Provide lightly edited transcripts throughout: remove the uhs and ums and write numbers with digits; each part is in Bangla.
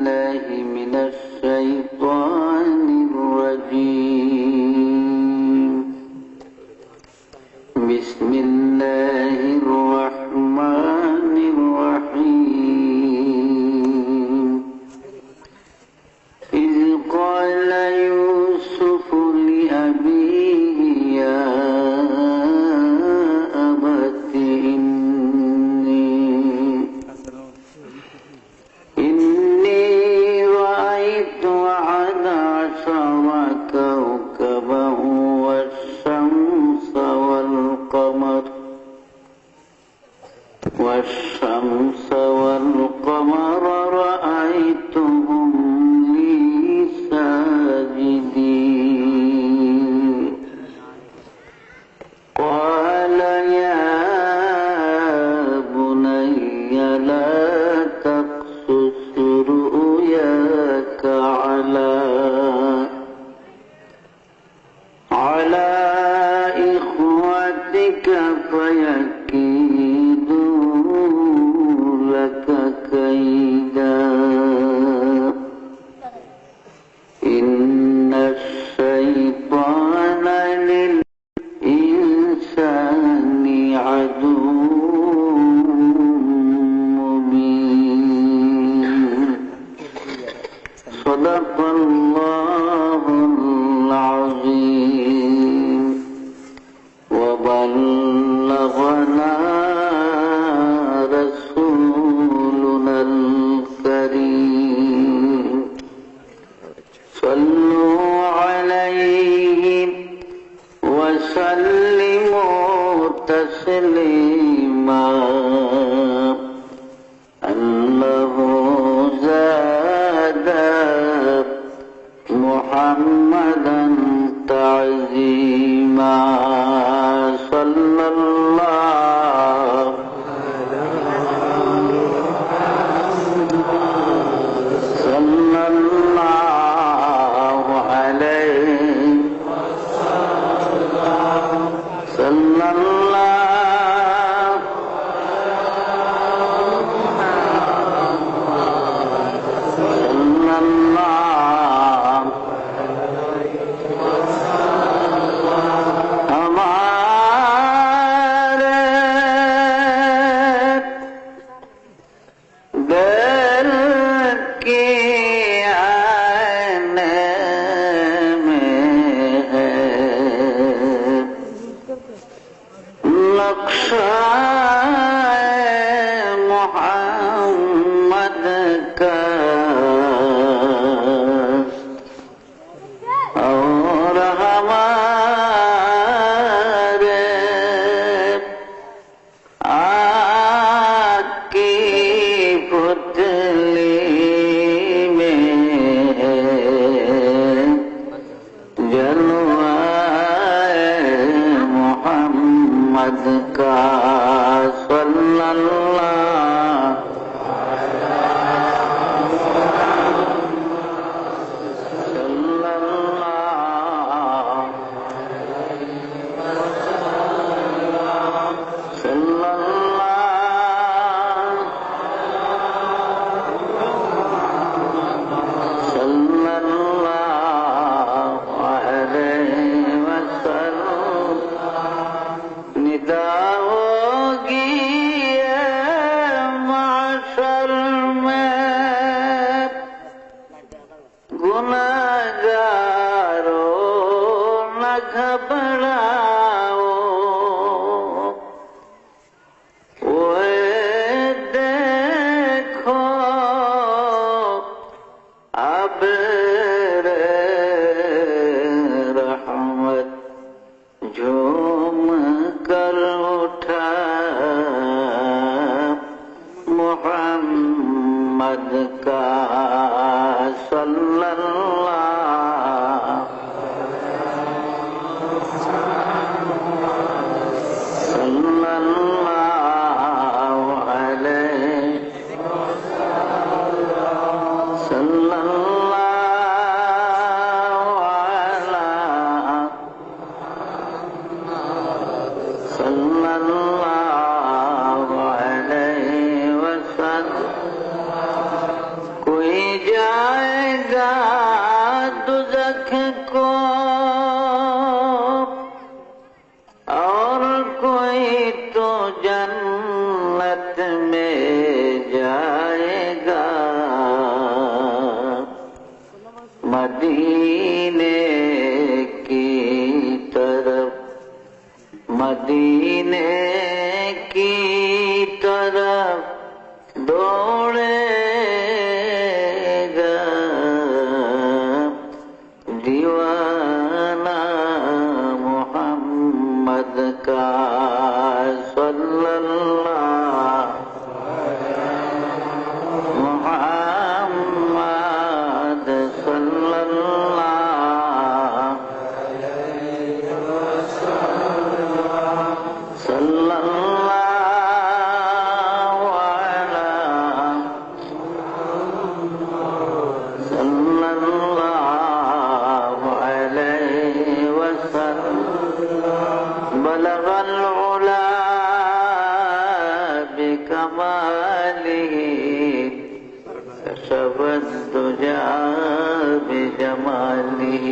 بالله من الشيطان الرجيم بسم الله الرحمن الرحيم إذ قال يوسف لأبيه يا أبت إني رأيت أحد عشر كوكبا والشمس والقمر رأيتهم لي ساجدين قال يا بني لا تقصص رؤياك على إخوتك فيكيدوا لك كيدا إن الشيطان للإنسان عدو مبين صدق الله العظيم وبلغنا رسولنا الكريم صلوا عليه وسلموا تسليما أنه زاد محمدا تعظيما صلى الله عليه صلى الله محمد का और हमारे आकी पुतली में जलवाए मोहम्मद का कोई كشف الدجى بجماله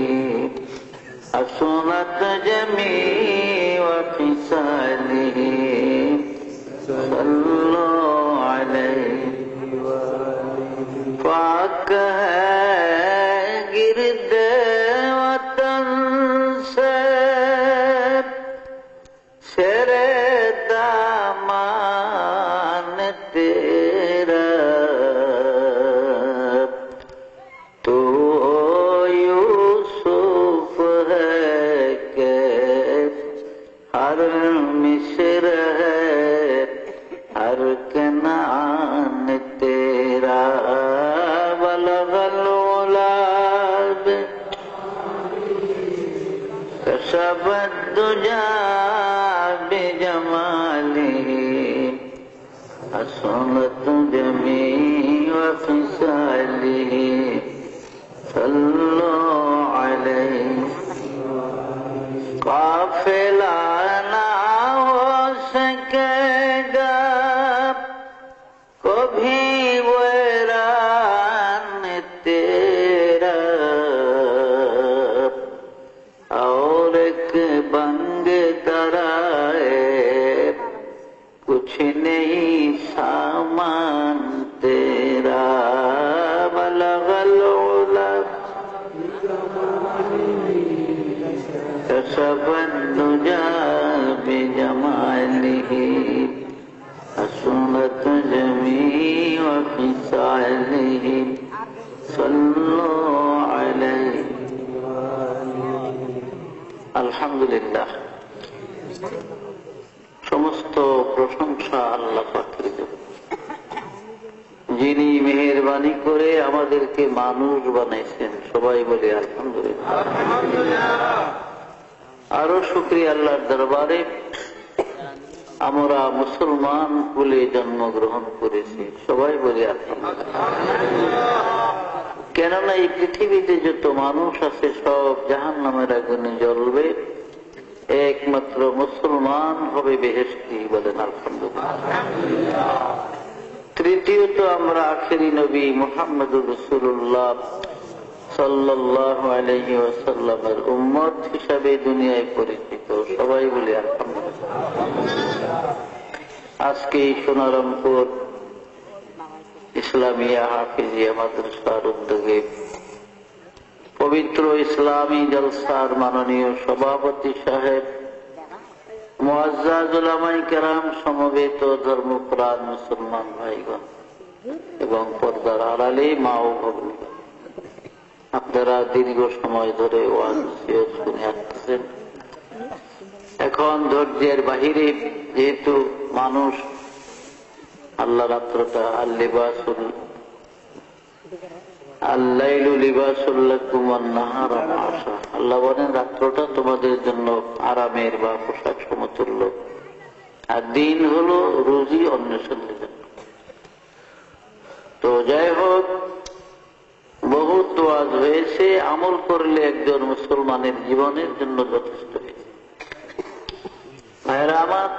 حسنت جميع خصاله صلوا عليه پاک ہے گرد وطن سے شر دامان تیرا تو یوسف ہے کہ ہر مصر ہے ہر کنعان تیرا بلغ العلا کشف الدجى بجماله حسنت جميع خصاله صلوا عليه قافلہ نہ ہو سکے گا کبھی ویران تیرا اور ایک بنگ درائے کچھ نہیں سامان تیرا بلغ العلا كشف الدجى بجماله حسنت جميع خصاله صلوا عليه আলহামদুলিল্লাহ সমস্ত প্রশংসা আল্লাহ পাকের জন্য, যিনি মেহেরবানি করে আমাদেরকে মানুষ বানাইছেন। সবাই বলে আলহামদুলিল্লাহ। আরো শুকরিয়া আল্লাহর দরবারে আমরা মুসলমান কুলে জন্মগ্রহণ করেছি। সবাই বলে আলহামদুলিল্লাহ। কেননা এই পৃথিবীতে যত মানুষ আছে সব জাহান্নামের আগুনে জ্বলবে, একমাত্র মুসলমান হবে বেহেশতি। বলেন আলহামদুলিল্লাহ। তৃতীয়ত আমরা আখেরি নবী মুহাম্মদুর রাসূলুল্লাহ সাল্লাল্লাহু আলাইহি ওয়াসাল্লামের উম্মত হিসাবে দুনিয়ায় পরিচিত। সবাই বলে আলহামদুলিল্লাহ। আজকে সোনারামপুর ইসলামিয়া হাফিজিয়া মাদ্রাসার উদ্যোগে পবিত্র ইসলামী জলসার মাননীয় সভাপতি সাহেব, মুআজ্জাজ উলামায়ে কেরাম, সমবেত ধর্মপ্রাণ মুসলমান ভাইগণ এবং পর্দার আড়ালে মা ও ভগ্নীগণ, আপনারা দীর্ঘ সময় ধরে ওয়াজ শুনে আসছেন। এখন ধৈর্যের বাহিরে, যেহেতু মানুষ আল্লাহ রাত্রটা আল্লাইলু লিবাসুল লাকুম ওয়ান নাহারু মাশা, আল্লাহ বলেন রাত্রটা তোমাদের জন্য আরামের বা পোশাক সমতুল্য, আর দিন হলো রুজি অন্বেষণের জন্য। তো যাই হোক, বহুত ওয়াজ হয়েছে, আমল করলে একজন মুসলমানের জীবনের জন্য যথেষ্ট হয়েছে। ভাইরা আমার,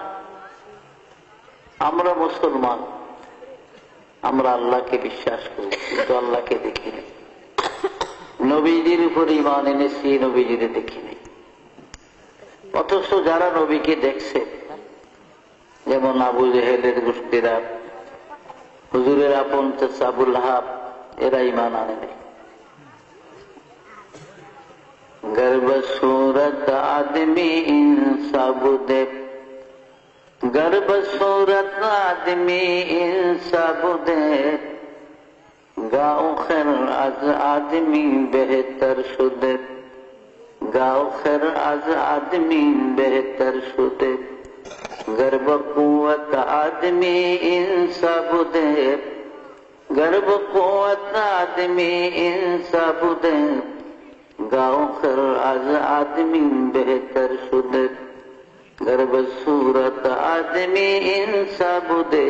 আমরা মুসলমান, আমরা আল্লাহকে বিশ্বাস করি কিন্তু আল্লাহকে দেখিনি। নবীজির উপর ঈমান এনেছি, নবীজিরে দেখিনি। অথচ যারা নবীকে দেখছে, যেমন আবু জেহেলের গোষ্ঠীরা, হুজুরের আপন চাচা আবুল লাহাব, এরা ঈমান আনেনি। গর্ব সুরত আদমি ইনসাবুদেব, गर्भ सूरत आदमी इंसाबुदे, गाँव खैर आज आदमी बेहतर शुदे, गाँव खैर आज आदमी बेहतर शुदे, गर्भ कुवत आदमी इंसाबुदे, गर्भ कुवत आदमी इंसाबुदे, गाँव खैर आज आदमी बेहतर शुदे, गर्भ सूरत आदमी इंसाबुदे,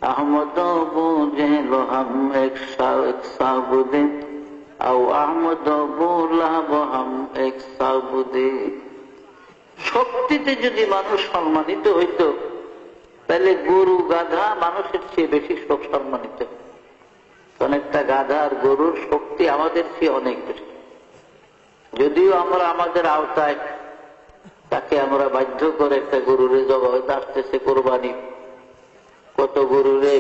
अहमद बूझे लो हम एक साबुदे, आओ अहमद बोला हम एक साबुदे। শক্তিতে যদি মানুষ সম্মানিত হইতো, তাহলে গরু গাধা মানুষের চেয়ে বেশি সম্মানিত। কারণ একটা গাধার গরুর শক্তি আমাদের চেয়ে অনেক বেশি। যদিও আমরা আমাদের আওতায় তাকে আমরা বাধ্য করে একটা গরুরে জবাই আসতেছে কোরবানি, কত গরুরে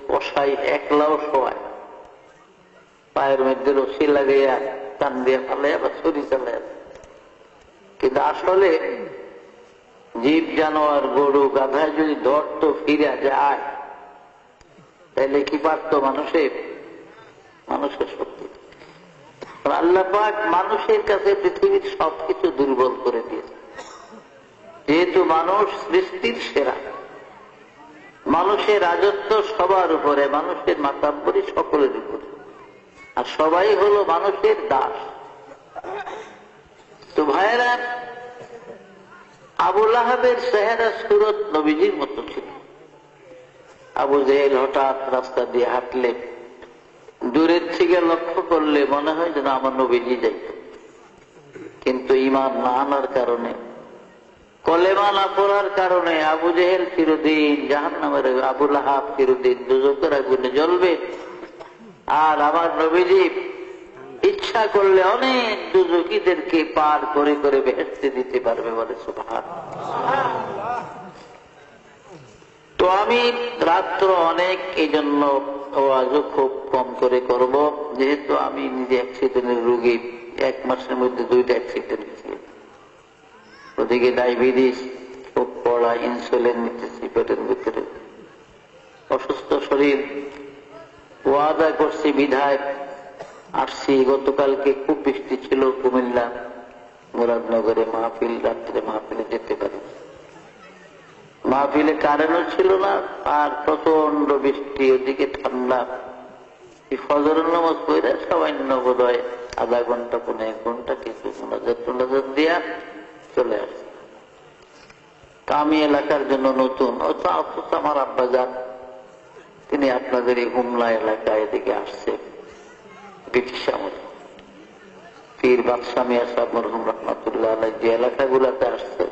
কষাই একলাও শোয়ায়, পায়ের মধ্যে রশি লাগাইয়া টান দিয়ে ফালাইয়া বা ছুরি চালাইয়া। কিন্তু আসলে জীব জানোয়ার গরু গাধায় যদি ধরতো ফিরে যায়, তাহলে কি পারত মানুষের শক্তি। আল্লাহ পাক মানুষের কাছে পৃথিবীর সবকিছু দুর্বল করে দিয়েছে। যেহেতু মানুষ সৃষ্টির সেরা, মানুষের রাজত্ব সবার উপরে, মানুষের মাতাব্বরি সকলের উপরে, আর সবাই হলো মানুষের দাস। তো ভাইয়েরা, আবু লাহাবের চেহারা সুরত নবীজির মতো ছিল। আবু জেহেল হঠাৎ রাস্তা দিয়ে হাঁটলে দূরের থেকে লক্ষ্য করলে মনে হয় যেন আমার নবীজি যাইত। কিন্তু ঈমান না আনার কারণে, কলেমা না পড়ার কারণে আবু জেহেল চিরদিন জাহান্নামের, আবু লাহাব চিরদিন দুজকের আগুনে জ্বলবে। আর আমার নবীজি ইচ্ছা করলে অনেক দুজকিদেরকে পার করে করে বেহেশতে দিতে পারবে, বলে সুবহানাল্লাহ। তো আমি রাত্র অনেক, এই জন্য ওয়াজও খুব কম করে করব, যেহেতু আমি নিজে অ্যাক্সিডেন্টের রোগী। 1 মাসের মধ্যে 2টা অ্যাক্সিডেন্ট হয়েছে। ওদিকে ডায়াবেটিস খুব পড়া, ইনসুলিন নিতেছি পেটের ভিতরে, অসুস্থ শরীর। ওয়াদা করছি বিধায় আসছি। গতকালকে খুব বৃষ্টি ছিল কুমিল্লা মুরাদনগরে মাহফিল, রাত্রে মাহফিলে যেতে পারি। মাহফিলে কারেন্টও ছিল না, আর প্রচন্ড বৃষ্টি, ওদিকে ঠান্ডা। ফজরের নামাজ পড়ে সামান্য বোধ হয় আধা ঘন্টা 15 ঘন্টা কিছু মোনাজাত দিয়া চলে আসছে। আমি এলাকার জন্য নতুন, অথচ আমার আব্বাজান তিনি আপনাদের এই হুমলা এলাকায় এদিকে আসছে ব্রিটিশ আমলে। পীর বাদশাহ মিয়া সাহেব মরহুম রহমাতুল্লাহ আলাইহি যে এলাকাগুলাতে আসছে,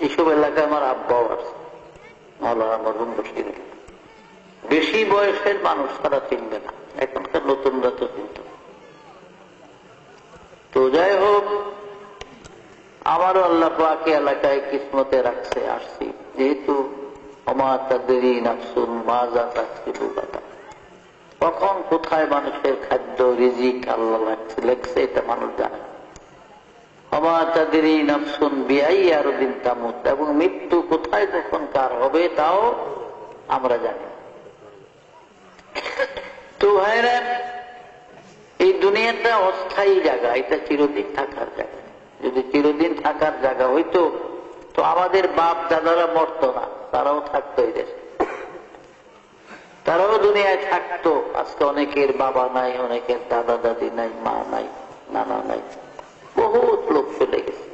এইসব এলাকায় আমার আব্বাও আসছে, মাওলানা মরহুম বশির। বেশি বয়সের মানুষ তারা চিনবে না, এখনকার নতুনরা তো চিনত। তো যাই হোক, আমারও আল্লাহ পাক এলাকায় কিসমতে রাখছে, আসছি। যেহেতু ওমা তাদরি নাফসুন মাজা তাকসিবু গাদা, কখন কোথায় মানুষের খাদ্য রিজিক আল্লাহ লেখছে এটা মানুষ জানে। ওমা তাদরি নাফসুন বিআইয়ি আরদিন তামুত, এবং মৃত্যু কোথায় কখন কার হবে তাও আমরা জানি। তো ভাইরা, এই দুনিয়াটা অস্থায়ী জায়গা, এটা চিরদিন থাকার জায়গা। যদি চিরদিন থাকার জায়গা হইতো তো আমাদের বাপ দাদারা মরত না, তারাও থাকতো এই দেশে, তারাও দুনিয়ায় থাকতো। আজকে অনেকের বাবা নাই, অনেকের দাদা দাদি নাই, মা নাই, নানা নাই, বহুত লোক চলে গেছে।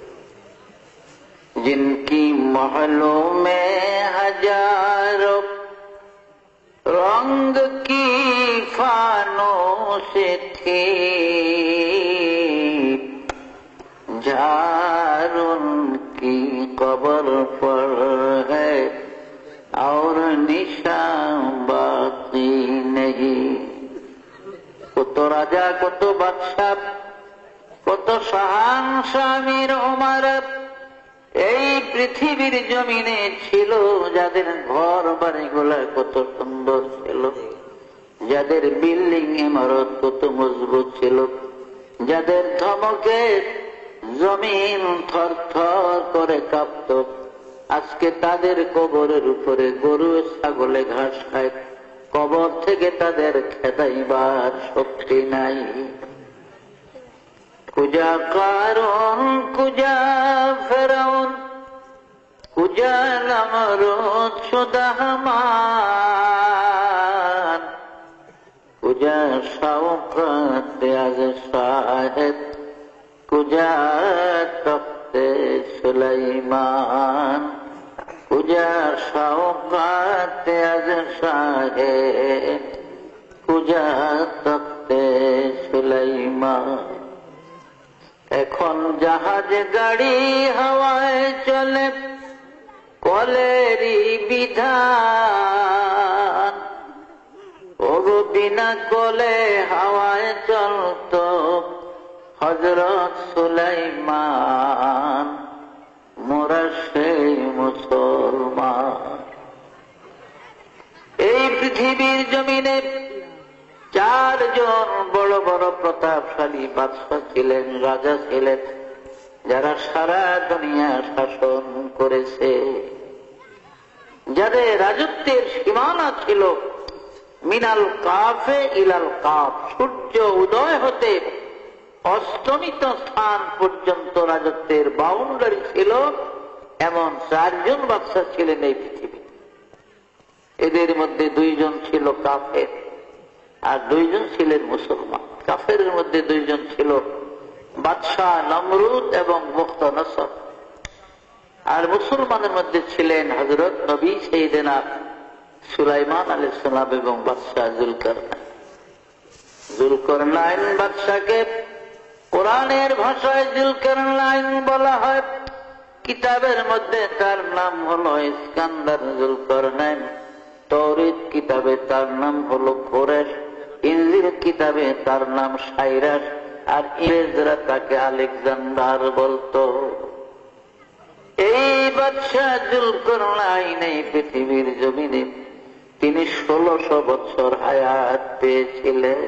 জিনকি মহলো মে হাজারো रंग की फानों से थी, झार उनकी कब्र पर है और निशान बाकी नहीं। কত রাজা, কত বাদশা, কত শাহানশাহ আমির ওমরা এই পৃথিবীর জমিনে ছিল, যাদের ঘর বাড়িগুলা কত সুন্দর ছিল, যাদের বিল্ডিং ইমারত কত মজবুত ছিল, যাদের ধমকে জমিন থর থর করে কাঁপত। আজকে তাদের কবরের উপরে গরু ছাগলে ঘাস খায়, কবর থেকে তাদের খেদাইবার শক্তি নাই। কুজা কারণ, কুজা ফেরাউন, কুজা নমরুদ শুদা হামান, কুজা শাওকত আজ শাহেদ, কুজা তখতে সুলাইমান, কুজা শাওকত আজ শাহেদ, কুজা তখতে সুলাইমান। এখন জাহাজ গাড়ি হাওয়ায় চলে, কলেরই বিধান, ওগো বিনা বলে হাওয়ায় চলত হযরত সুলাইমান, মোরা সেই মুসলমান। এই পৃথিবীর জমিনে 4 জন বড় বড় প্রতাপশালী বাদশাহ ছিলেন, রাজা ছিলেন, যারা সারা দুনিয়া শাসন করেছে, যাদের রাজত্বের সীমানা ছিল মিনাল কাফে ইলাল কাফ, সূর্য উদয় হতে অস্তমিত স্থান পর্যন্ত রাজত্বের বাউন্ডারি ছিল। এমন 4 জন বাদশাহ ছিলেন এই পৃথিবী। এদের মধ্যে 2 জন ছিল কাফের আর 2 জন ছিলেন মুসলমান। কাফের মধ্যে 2 জন ছিল বাদশাহ নমরুদ এবং মুখতানসর, আর মুসলমানের মধ্যে ছিলেন হযরত নবী সাইয়েদনা সুলাইমান আলাইহিস সালাম এবং বাদশাহ জুলকারনাইন। জুলকারনাইন বাদশাকে কোরআনের ভাষায় জুলকারনাইন বলা হয়, কিতাবের মধ্যে তার নাম হলো ইস্কান্দার জুলকারনাইন, তৌরাত কিতাবে তার নাম হলো কোরেশ, ইনজিল কিতাবে তার নাম সাইরাস, আর ইংরেজরা তাকে আলেকজান্ডার বলতো। এই বাদশাহ জুলকারনাইন এই পৃথিবীর জমিনে তিনি 1600 বছর হায়াত পেয়েছিলেন।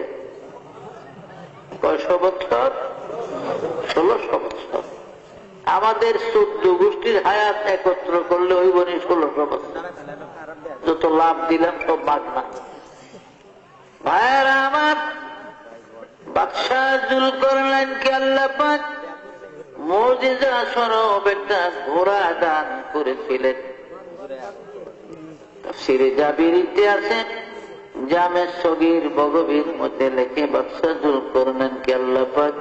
কয়শো বছর? 1600 বছর। আমাদের 14 গোষ্ঠীর হায়াত একত্র করলে ওই বনি 1600 বছর। যত লাভ দিলাম সব মাগনা। ভাইয়েরা আমার, বাদশাহ জুলকারনাইনকে আল্লাহ পাক মুজিজা স্বরূপ একটা ঘোড়া দান করেছিলেন। তাফসীরে জাবিরিতে আছে, জামে সগীর বগবীর মধ্যে লেখে বাদশাহ জুলকারনাইনকে আল্লাহ পাক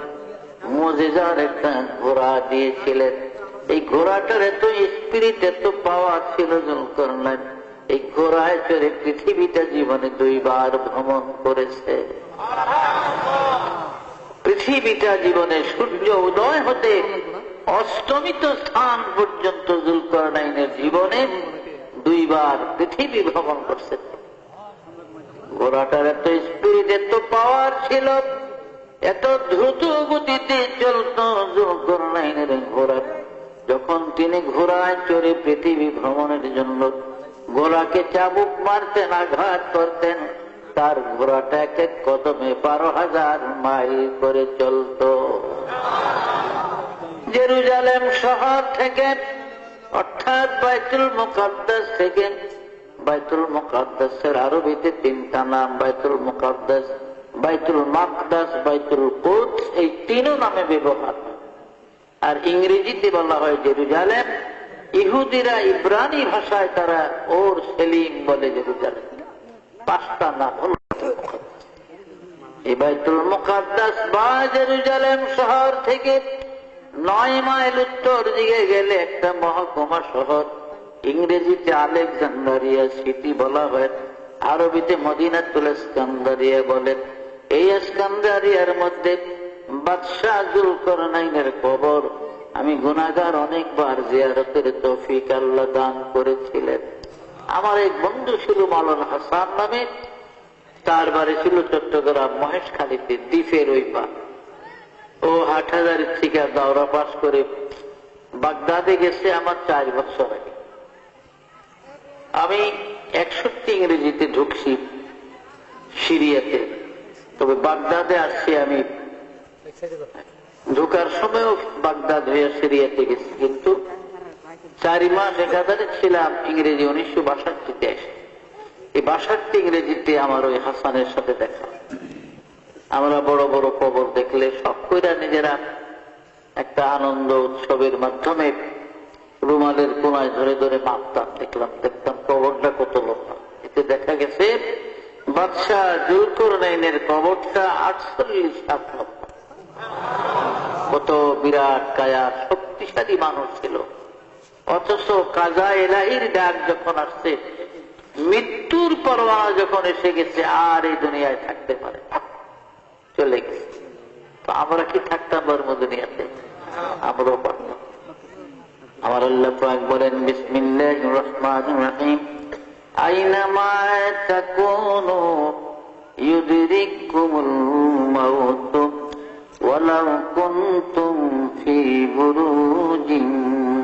মুজিজার একটা ঘোড়া দিয়েছিলেন। এই ঘোড়াটার এত স্পিরিট, এত পাওয়ার ছিল জুলকারনাইন, এই ঘোড়ায় চড়ে পৃথিবীটা জীবনে 2 বার ভ্রমণ করেছে। পৃথিবীটা জীবনে সূর্য উদয় হতে অস্তমিত স্থান পর্যন্ত জুলকারনাইনের জীবনে 2 বার পৃথিবী ভ্রমণ করছে। ঘোড়াটার এত স্পিরিট, এত পাওয়ার ছিল, এত দ্রুত গতিতে চলত জুলকারনাইনের ঘোড়া। যখন তিনি ঘোড়ায় চড়ে পৃথিবী ভ্রমণের জন্য ঘোড়াকে চাবুক মারতেন, আঘাত করতেন, তার ঘোড়াটা এক এক কদমে 12,000 মাইল করে চলত। জেরুজালেম শহর থেকে, অর্থাৎ বাইতুল মুকাদ্দাস থেকে, বাইতুল মুকাদ্দাসের আরবিতে 3টা নাম, বাইতুল মুকাদ্দাস, বাইতুল মাকদাস, বাইতুল কুদস, এই 3 নামে ব্যবহার। আর ইংরেজিতে বলা হয় জেরুজালেম। ইহুদিরা ইব্রানি ভাষায় তারা ওর সেলিম বলে জেরুজালেম। 5টা নাম হল এই বাইতুল মুকাদ্দাস বা জেরুজালেম শহর থেকে 9 মাইল উত্তর দিকে গেলে একটা মহকুমা শহর, ইংরেজিতে আলেকজান্ডারিয়া সিটি বলা হয়, আরবিতে মদিনাতুল ইস্কান্দারিয়া বলে। এই ইস্কান্দারিয়ার মধ্যে বাদশাহ জুলকারনাইনের কবর আমি গুনাহগার অনেকবার জিয়ারতের তৌফিক আল্লাহ দান করেছিলেন। আমার এক বন্ধু ছিল মাওলানা হাসান নামে, তার বাড়ি ছিল চট্টগ্রাম মহেশখালীতে, দ্বীপের ওই পা। ও হাটহাজারী থেকে দাওরা পাস করে বাগদাদে গেছে আমার 4 বছর আগে। আমি 61 ইংরেজিতে ঢুকছি সিরিয়াতে, তবে বাগদাদে আসছি আমি ঢুকার সময়ও বাগদাদ হয়ে সিরিয়াতে গেছি, কিন্তু 4 মাস একাধারে ছিলাম ইংরেজি 1962-তে এসে। এই 62 ইংরেজিতে আমার ওই হাসানের সাথে দেখা। আমরা বড় বড় কবর দেখলে সব কইরা নিজেরা একটা আনন্দ উৎসবের মাধ্যমে রুমালের কোনায় ধরে ধরে মাপতাম, দেখতাম কবরটা কত লম্বা। এতে দেখা গেছে বাদশাহ জুলকারনাইনের কবরটা 48 হাত লম্বা। কত বিরাট কায়া, শক্তিশালী মানুষ ছিল। অথচ কাজা এলাহির ডাক যখন আসছে, মৃত্যুর পরোয়ানা যখন এসে গেছে, আর এই দুনিয়ায় থাকতে পারে, চলে গেছে। তো আমরা কি থাকতাম দুনিয়াতে? আমরাও পারতাম। আমার আল্লাহ পাক বলেন, বিসমিল্লাহির রহমানির রহিম, আইনামা তাকুনু ইউদরিকুমুল মাউত ওয়ালাউ কুনতুম ফি বুরুজিন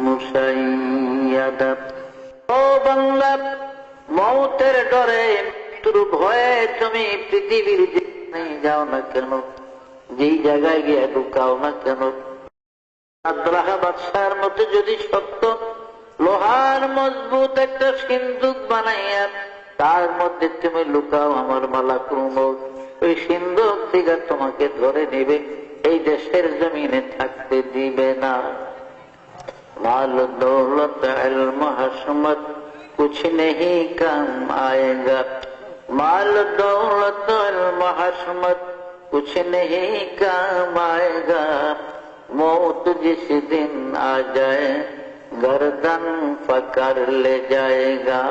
মুশাইয়াদা। ও বান্দা, মৌতের ডরে, মৃত্যুর ভয়ে তুমি পৃথিবীর যেখানে যাও না কেন, যেই জায়গায় গিয়ে ঢুকাও না কেন, আব্রাহা বাদশার মতো যদি সত্য লোহার মজবুত একটা সিন্দুক বানাইয়া তার মধ্যে তুমি লুকাও, আমার মালাকুল মউত ওই সিন্দুক থেকে তোমাকে ধরে নেবে, এই দেশের জমিনে থাকতে দিবে না। মাল দৌলত ইলম হশমত कुछ नहीं काम आएगा, माल दौलत इल्म हशमत कुछ नहीं काम आएगा, मौत जिस दिन आ जाए गर्दन पकड़ ले जाएगा।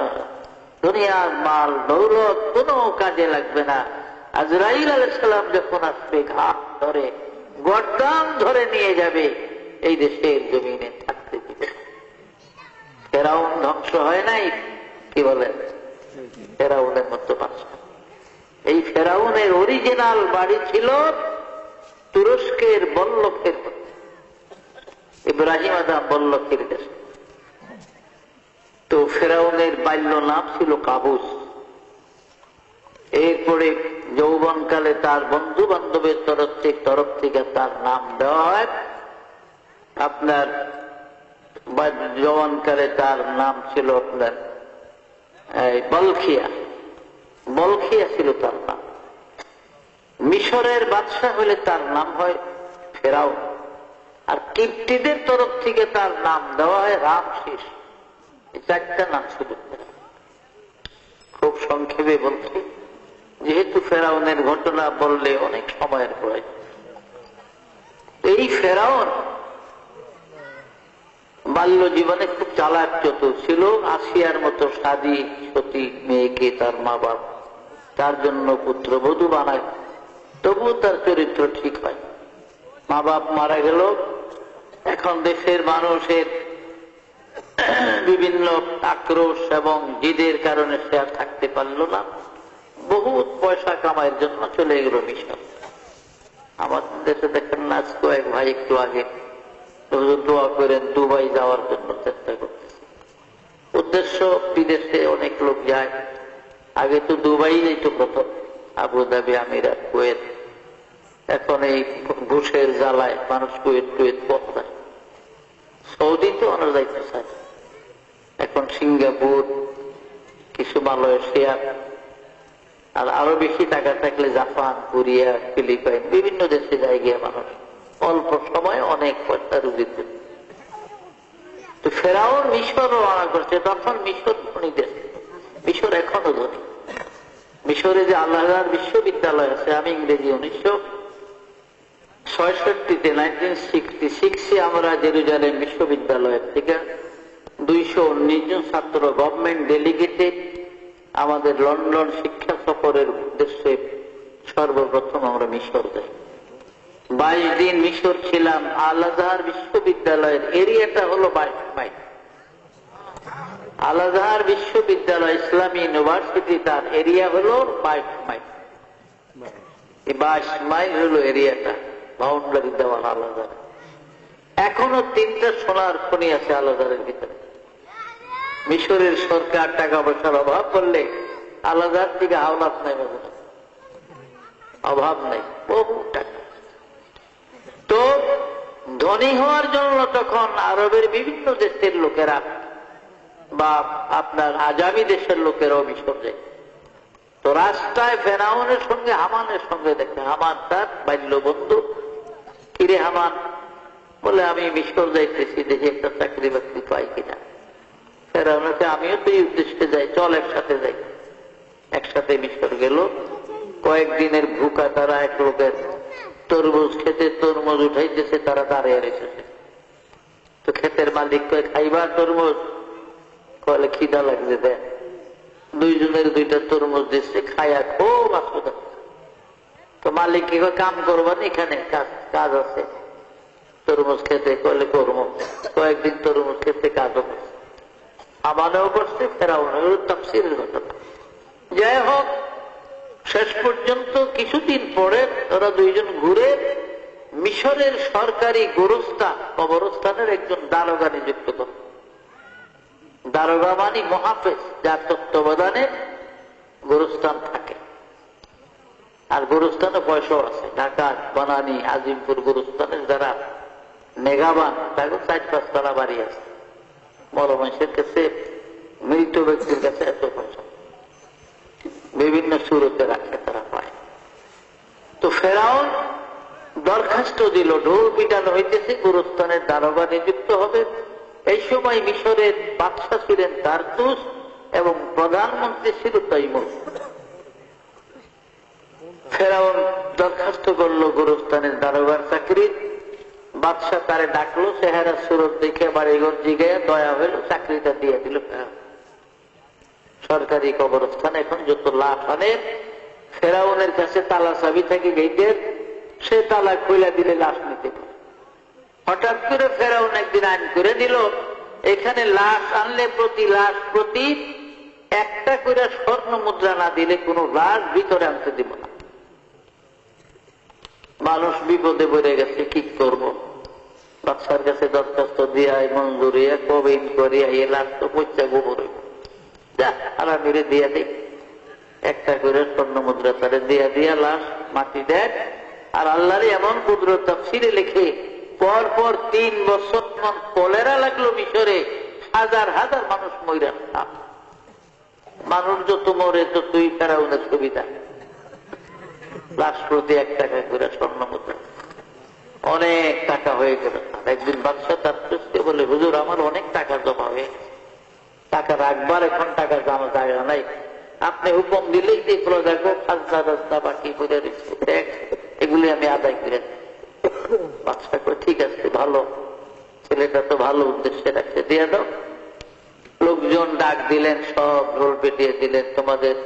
দুনিয়ার মাল দৌলত কোনো কাজে লাগবে না। আজরাইল আলাইহিস সালাম যখন আসবে ঘাট ধরে গর্দান ধরে নিয়ে যাবে, এই দেশের জমিনে থাকতে দিবে। ফেরাউন ধ্বংস হয় নাই, কি বলেন? ফেরাউনের মতো বাদশা। এই ফেরাউনের অরিজিনাল বাড়ি ছিল তুরস্কের বল্লকের মধ্যে, ইব্রাহিম আদম বল্লকের দেশে। তো ফেরাউনের বাল্য নাম ছিল কাবুস। এরপরে যৌবনকালে তার বন্ধু বান্ধবের তরফ থেকে তার নাম দেওয়া হয় আপনার, যৌবনকালে তার নাম ছিল আপনার বলখিয়া। বলখিয়া ছিল তার নাম। মিশরের বাদশাহ হলে তার নাম হয় ফেরাউন, আর কিপ্টিদের তরফ থেকে তার নাম দেওয়া হয় রামসিস। এই চারটা নাম ছিল। খুব সংক্ষেপে বলছি, যেহেতু ফেরাউনের ঘটনা বললে অনেক সময়ের প্রয়োজন। এই ফেরাউন বাল্য জীবনে খুব চালাক চতুর ছিল। আসিয়ার মতো সাদী সতী মেয়েকে তার মা বাপ তার জন্য পুত্রবধূ বানায়, তবুও তার চরিত্র ঠিক হয়। মা বাপ মারা গেল, এখন দেশের মানুষের বিভিন্ন আক্রোশ এবং জিদের কারণে সে আর থাকতে পারল না। বহুত পয়সা কামাইয়ের জন্য চলে গেল মিশর। আমাদের দেশে দেখেন না, কয়েক ভাই একটু আগে দোয়া করেন দুবাই যাওয়ার জন্য চেষ্টা করতেছে। উদ্দেশ্য বিদেশে অনেক লোক যায়। আগে তো দুবাই যেত প্রথম, আবুধাবি, আমিরাত, কুয়েত। এখন এই ঘুষের জ্বালায় মানুষ কুয়েত পড়ায়। সৌদি তো অনেক যাইতে চায়। এখন সিঙ্গাপুর, কিছু মালয়েশিয়া, আর আরো বেশি টাকা থাকলে জাপান, কোরিয়া, ফিলিপাইন, বিভিন্ন দেশে যায় গিয়ে মানুষ অল্প সময় অনেক পয়সা রুজি করে। তো ফেরাউন মিশর রওনা করছে, তখন মিশর ধনী দেশ। মিশর এখনো ধনী। মিশরে যে আল-আজহার বিশ্ববিদ্যালয় আছে, আমি ইংরেজি 1966 আমরা জেরুজালেম বিশ্ববিদ্যালয়ের থেকে 219 জন ছাত্র গভর্নমেন্ট ডেলিগেটে আমাদের লন্ডন শিক্ষা সফরের উদ্দেশ্যে সর্বপ্রথম আমরা মিশর যাই। 22 দিন মিশর ছিলাম। আল-আজহার বিশ্ববিদ্যালয়ের এরিয়াটা হলো 22 মাইল। আল-আজহার বিশ্ববিদ্যালয় ইসলামী ইউনিভার্সিটি, তার এরিয়া হলো 22 মাইল। এই 22 মাইল হলো এরিয়াটা, বাউন্ডারি দেওয়া আল-আজহার। এখনো 3টা সোনার খনি আছে আল-আজহারের ভিতরে। মিশরের সরকার টাকা পয়সার অভাব করলে আল-আজহার থেকে হাওলাত নেই, অভাব নেই, বহু টাকা। তো ধনী হওয়ার জন্য তখন আরবের বিভিন্ন দেশের লোকেরা বা আপনার আজামি দেশের লোকেরাও মিশর যায়। তো রাস্তায় ফেরাউনের সঙ্গে হামানের সঙ্গে দেখে। হামান তার বাল্য বন্ধু। কিরে হামান? বলে আমি মিশর যাইতেছি, দেখি একটা চাকরি বাকরি পাই কিনা। ফেরাউনকে আমিও তো এই উদ্দেশ্যে যাই, চল একসাথে যাই। একসাথে মিশর গেল। কয়েকদিনের ভুকা তারা এক লোকের তরমুজ খেতে, তরমুজ উঠাইতেছে, তারা দাঁড়িয়ে রেখেছে। তো ক্ষেতের মালিক কয়ে খাইবা তরমুজ? কলে খিদা লাগছে, দেন। দুইজনের 2টা তরমুজ দিচ্ছে, খায়া খুব আসুদা। তো মালিক কি কাম করবেন? এখানে কাজ আছে তরমুজ খেতে। কলে করবো। কয়েকদিন তরমুজ খেতে কাজও করছে, আমাদেরও করছে, ফেরাউনের তাফসীরের ঘটনা। যাই হোক, শেষ পর্যন্ত কিছুদিন পরে ওরা দুইজন ঘুরে মিশরের সরকারি কবরস্থানের একজন দারোগা নিযুক্ত করে। দারোগা মানে মহাফেজ, যার তত্ত্বাবধানে গোরস্থান থাকে। আর গোরস্থানে পয়সাও আছে। ঢাকা, বনানী, আজিমপুর গোরস্থানের যারা মেঘাবান, তাকে 4-5 তলা বাড়ি আছে। বড় মানুষের কাছে, মৃত ব্যক্তির কাছে এত পয়সা বিভিন্ন সুরতে রাখে, তারা পায়। তো ফেরাউন দরখাস্ত দিল, ঢোল পিটানো হইতেছে, গোরস্থানের দারোগা নিযুক্ত হবে। এই সময় মিশরের বাদশা ছিলেন তারতুস এবং প্রধানমন্ত্রী ছিল তৈমুর। ফেরাউন দরখাস্ত করলো গোরস্থানের দারোগার চাকরি। বাদশা তারে ডাকলো, চেহারা সুরত দেখে বাড়িঘর জিগায় দয়া হইল, চাকরিটা দিয়ে দিল। সরকারি কবরস্থান এখন যত লাভ আনে, ফেরাউনের কাছে তালা চাবি থাকে গেটের, সে তালা খুলে দিলে লাশ নিতে পারে। হঠাৎ করে ফেরাউন একদিন আইন করে দিল, এখানে লাশ আনলে প্রতি লাশ প্রতি 1টা করে স্বর্ণ মুদ্রা না দিলে কোন লাশ ভিতরে আনতে দিব না। মানুষ বিপদে পড়ে গেছে, কি করব? বাদশার কাছে দরখাস্ত দিয়া মঞ্জুরি কবিন করিয়া এ লাশ তো পয়সা গোবর যা আরামিরে দিয়া দিই। 1টা করে স্বর্ণ মুদ্রা তারে দিয়া দিয়া লাশ মাটি দেয়। আর আল্লাহরে এমন কুদরত তাফসীরে লেখে, পরপর 3 বছর কলেরা লাগলো মিশরে, হাজার হাজার মানুষ মইরা। মানুষ যত মরে ততই ফেরাউনের সুবিধা। লাশ প্রতি 1 টাকা করে স্বর্ণ মুদ্রা, অনেক টাকা হয়ে গেল। একদিন বাদশা তার বলে, হুজুর আমার অনেক টাকা জমা হয়ে গেছে, টাকা রাখবার এখন টাকা জমা জায়গা নাই, আপনি হুকুম দিলেই যে প্রজাকে খাজনা রাস্তা বাকি করে রেখেছে, এগুলি আমি আদায় করে। বাদশা করে ঠিক আছে, ভালো, ছেলেটা তো ভালো উদ্দেশ্যে রাখছে, দিয়ে দাও। লোকজন ডাক দিলেন, সব ঢোল পেটিয়ে দিলেন, তোমাদের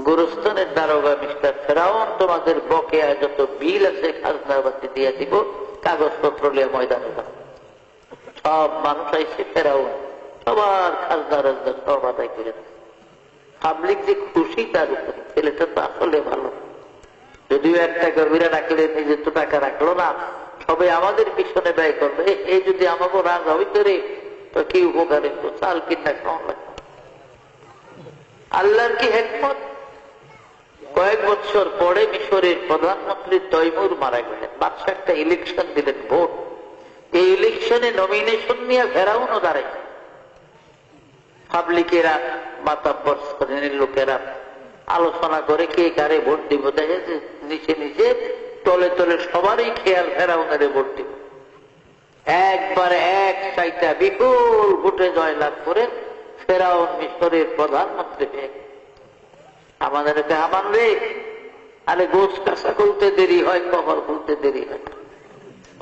গোরস্থানের দারোগা মিস্টার ফেরাউন তোমাদের বকেয়া যত বিল আছে খাজনা বাতি দিয়ে দিব, কাগজপত্র নিয়ে ময়দানে দাও। সব মানুষ আইসে, ফেরাউন সবার খাজনা রাজনা সব আদায় করে। পাবলিক যে খুশি তার উপরে, ছেলেটা তো আসলে ভালো, যদিও 1 টাকা বিরা রাখলে নিজের তো টাকা রাখলো না, সবাই আমাদের পিছনে ব্যয় করবে। এই যদি আমাকে রাজা হইতে রে তো কি উপকারে, তো চাল কিনা খাওয়া লাগবে। আল্লাহর কি হিকমত! কয়েক বছর পরে মিশরের প্রধানমন্ত্রী তৈমুর মারা গেলেন। বাদশা একটা ইলেকশন দিলেন, ভোট। এই ইলেকশনে নমিনেশন নিয়ে ফেরাউনও দাঁড়ায়। পাবলিকেরা, মাতাব্বর শ্রেণীর লোকেরা আলোচনা করে কে কারে ভোট দিব। দেখে নিচে নিচে তলে তলে সবারই খেয়াল ফেরাউনের ভোট দিব। একবারে 1 চাইটা বিপুল ভোটে জয়লাভ করে ফেরাউন মিশরের প্রধানমন্ত্রী হয়ে। আমাদের হামান রে, আরে গোছ কাঁচা খুলতে দেরি হয়, কপাল খুলতে দেরি হয়।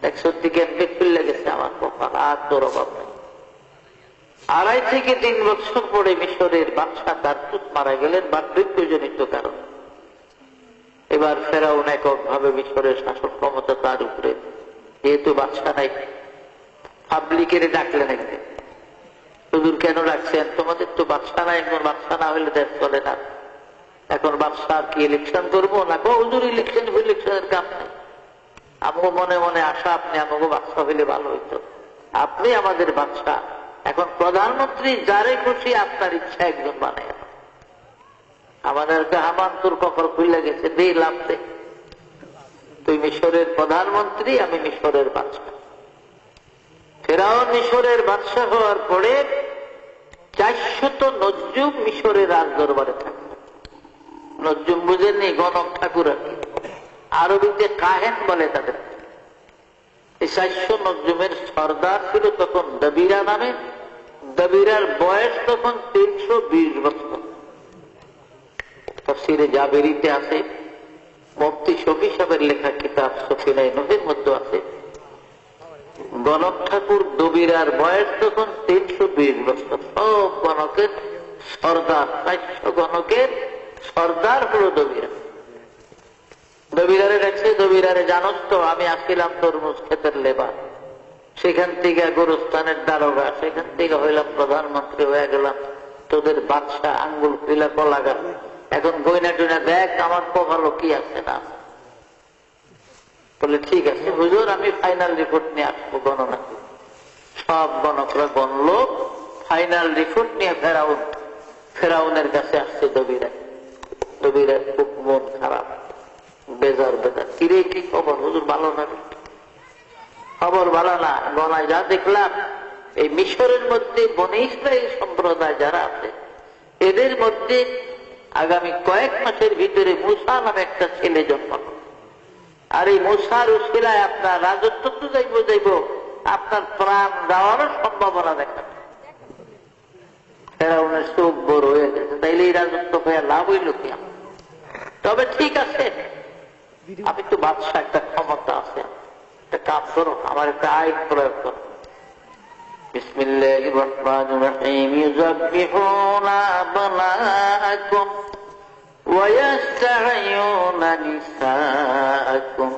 100 ক্যাম্পে খুললে গেছে আমার কপাল, আর তোর অভাব নেই। 2.5 থেকে 3 বছর পরে মিশরের বাদশা তারতুস মারা গেলেন বার্ধক্যজনিত কারণ। এবার ফেরাউন এককভাবে মিশরের শাসন ক্ষমতা তার উপরে, যেহেতু বাদশা নাই। পাবলিকের ডাকলেন একদিন, হুজুর কেন ডাকছেন? তোমাদের তো বাদশা নাই, একজন বাদশা না হলে দেশ চলে না। এখন বাদশা কি ইলেকশন করবো না? হুজুর ইলেকশনের কাম নেই, আমাকে মনে মনে আশা আপনি আমাকে বাদশা হইলে ভালো হইতো। আপনি আমাদের বাদশা, এখন প্রধানমন্ত্রী যারে খুশি আপনার ইচ্ছা একজন বানায়। আমাদের হামান তোর কপাল খুলে গেছে, দে লাভ দে, তুই মিশরের প্রধানমন্ত্রী, আমি মিশরের বাদশা। ফেরাউন মিশরের বাদশা হওয়ার পরে 400 নজরুম মিশরের রাজ দরবারে থাকে। নজরুম বুঝেননি? গণক ঠাকুর আর কি, আরবিতে কাহেন বলে তাদের। এই 400 নজরুমের সর্দার ছিল তখন দবিরা নামে। দবিরার বয়স তখন 320 বছর। তাফসীরে জাবেরিতে আছে, মুফতি শফি সাহেবের লেখা কিতাব সফিনায়ে নূহের মধ্যে আছে, গণক ঠাকুর দবিরার বয়স তখন 320 বছর। সব গণকের সর্দার, 400 গণকের সর্দার হলো দবিরা। দবিরারে ডাকছে, দবিরারে জানোস তো আমি আসছিলাম তরমুজ ক্ষেতের লেবার, সেখান থেকে গোরস্থানের দারোগা, সেখান থেকে হইলাম প্রধানমন্ত্রী হয়ে গেলাম, তোদের বাদশা আঙ্গুল খুলা কলা গাছ এখন গয়না টয়না দেখ আমার কপালও কি আছে না। বলে ঠিক আছে হুজুর, আমি ফাইনাল রিপোর্ট নিয়ে আসবো, গণনা করি। সব গণকরা গণলো, ফাইনাল রিপোর্ট নিয়ে ফেরাউনের কাছে আসছে দবিরা। দবিরা খুব মন খারাপ, বেজার বেজার। কিরে কি খবর হুজুর? ভালো না? খবর ভালো না। গণায় যা দেখলাম, এই মিশরের মধ্যে বনে ইসরায়েল সম্প্রদায় যারা আছে, এদের মধ্যে আগামী কয়েক মাসের ভিতরে মুসা নামে একটা ছেলে জন্ম। আর এই মুসার উসিলায় আপনার রাজত্ব তো যাইব, আপনার প্রাণ যাওয়ারও সম্ভাবনা দেখা। ফেরাউনের চোখ বড় হয়ে গেছে, তাইলে এই রাজত্ব হয়ে লাভ হইল কি? তবে ঠিক আছে, আমি তো বাদশাহ, একটা ক্ষমতা আছে, একটা কাজ করো, আমার একটা আইন প্রয়োগ করো। বিসমিল্লাহির রহমানির রহিম। ইউযাব্বিহুনা আবনাআকুম ওয়া ইয়াসতাহয়ুনা নিসাআকুম